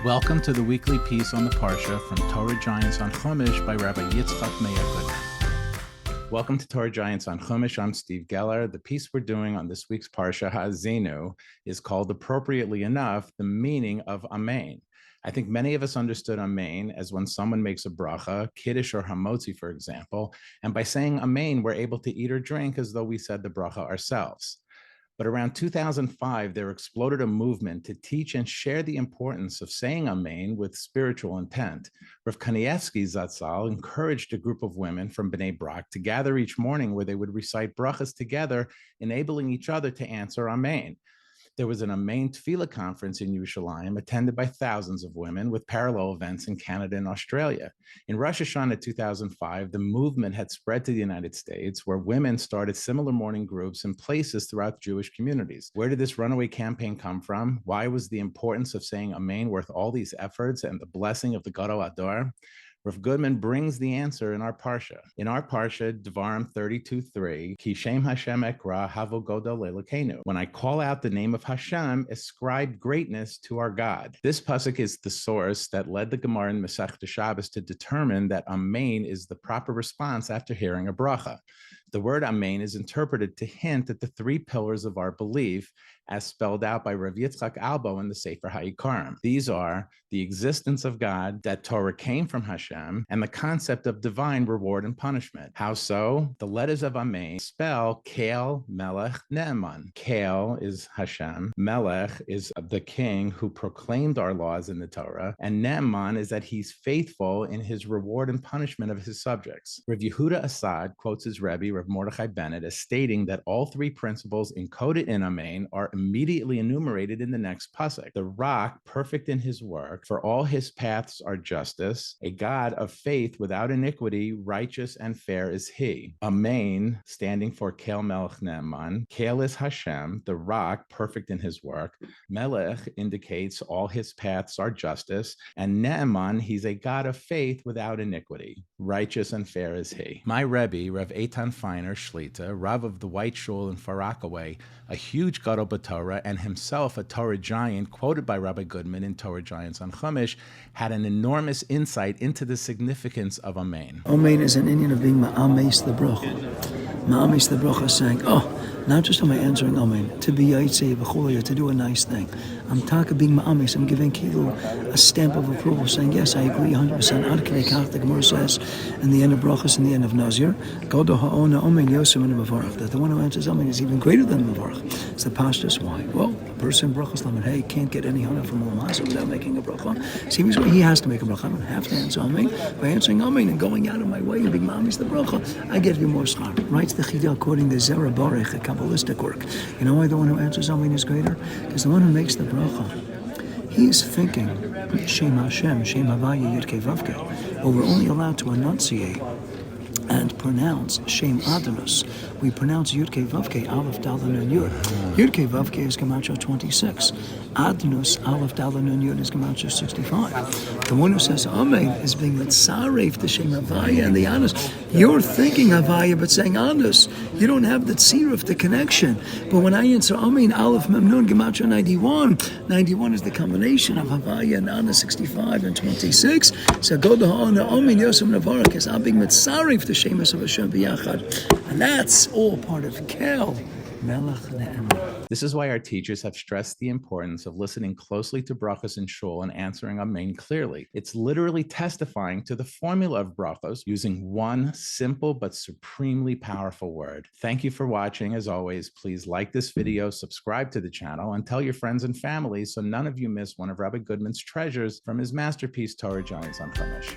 Welcome to the weekly piece on the Parsha from Torah Giants on Chumash by Rabbi Goodman. Welcome to Torah Giants on Chumash. I'm Steve Geller. The piece we're doing on this week's Parsha, Haazinu, is called, appropriately enough, the meaning of Amen. I think many of us understood Amen as when someone makes a bracha, Kiddush or Hamotzi, for example, and by saying Amen, we're able to eat or drink as though we said the bracha ourselves. But around 2005, there exploded a movement to teach and share the importance of saying Amen with spiritual intent. Rav Kanievsky Zatzal encouraged a group of women from Bnei Brak to gather each morning where they would recite brachas together, enabling each other to answer Amen. There was an Amen Tefillah conference in Yerushalayim attended by thousands of women with parallel events in Canada and Australia. In Rosh Hashanah 2005, the movement had spread to the United States, where women started similar morning groups in places throughout Jewish communities. Where did this runaway campaign come from? Why was the importance of saying Amen worth all these efforts and the blessing of the Gadol Ador? Rabbi Goodman brings the answer in our Parsha. In our Parsha, Devarim 32:3, Ki Shem Hashem Ekra Havo Godol Elokeinu. When I call out the name of Hashem, ascribe greatness to our God. This pasuk is the source that led the Gemara in Masechta Shabbos to determine that Amen is the proper response after hearing a bracha. The word Amen is interpreted to hint at the three pillars of our belief, as spelled out by Rav Yitzchak Albo in the Sefer HaIkarim. These are the existence of God, that Torah came from Hashem, and the concept of divine reward and punishment. How so? The letters of Amen spell Kel, Melech, Ne'eman. Kel is Hashem, Melech is the king who proclaimed our laws in the Torah, and Ne'eman is that he's faithful in his reward and punishment of his subjects. Rav Yehuda Assad quotes his Rebbe, Rav Mordechai Bennett, as stating that all three principles encoded in Amen are immediately enumerated in the next pasuk. The rock, perfect in his work, for all his paths are justice. A God of faith without iniquity, righteous and fair is he. Amen, standing for Kel Melech Ne'eman. Kel is Hashem, the rock, perfect in his work. Melech indicates all his paths are justice. And Ne'eman, he's a God of faith without iniquity. Righteous and fair is he. My Rebbe, Rabbi Eytan Feiner Shlita, Rav of the White Shul in Far Rockaway, a huge Gadol B'Torah and himself a Torah giant, quoted by Rabbi Goodman in Torah Giants on Chumash, had an enormous insight into the significance of Amen. Amen is an Indian of being ma'ames the bracha. Ma'ames the bracha, saying, not just am I answering Amen, to be yaitse v'cholia, to do a nice thing. I'm talking being ma'ames, I'm giving Kilo a stamp of approval, saying, yes, I agree 100%. Ad K'nei Kach, the Gemara says, in the end of brachas, in the end of Nazir, Godo ha'ona Amen yosem and Mevarach, that the one who answers Amen is even greater than Mevarach. It's the pashtus. Why? Well, a person brachas lamed hey can't get any honor from Lamasa without making a bracha. So he has to make a bracha. I don't have to answer Amen. By answering Amen and going out of my way and being ma'ames the bracha, I get you more schar. Writes the Chida according to Zera Baruch, a Kabbalistic work. You know why the one who answers Amen is greater? Because the one who makes the bracha, he is thinking Shem Hashem, Shem Havaya Yudke Vavke. But we're only allowed to enunciate and pronounce Shem Adonus. We pronounce Yudke Vavke, Aleph Dalet Nun Yud. Yudke Vavke is Gematria 26. Adonus, Aleph Dalet Nun Yud, is Gematria 65. The one who says Amen is being Mitzaref, the Shem Havaya and the Anus. You're thinking Havaya but saying Anus. You don't have the Tziruf, the connection. But when I answer Amen, Aleph Mem Nun, Gematria 91. 91 is the combination of Havaya and Anus 65 and 26. So go to Ha'ana Amen Yosem Navarach is being Mitzaref, the Shemus of Hashem B'Yachad. And that's all part of Kel Melech Ne'eman. This is why our teachers have stressed the importance of listening closely to brachos in shul and answering Amen clearly. It's literally testifying to the formula of brachos using one simple but supremely powerful word. Thank you for watching. As always, please like this video, subscribe to the channel, and tell your friends and family so none of you miss one of Rabbi Goodman's treasures from his masterpiece, Torah Giants on Chumash.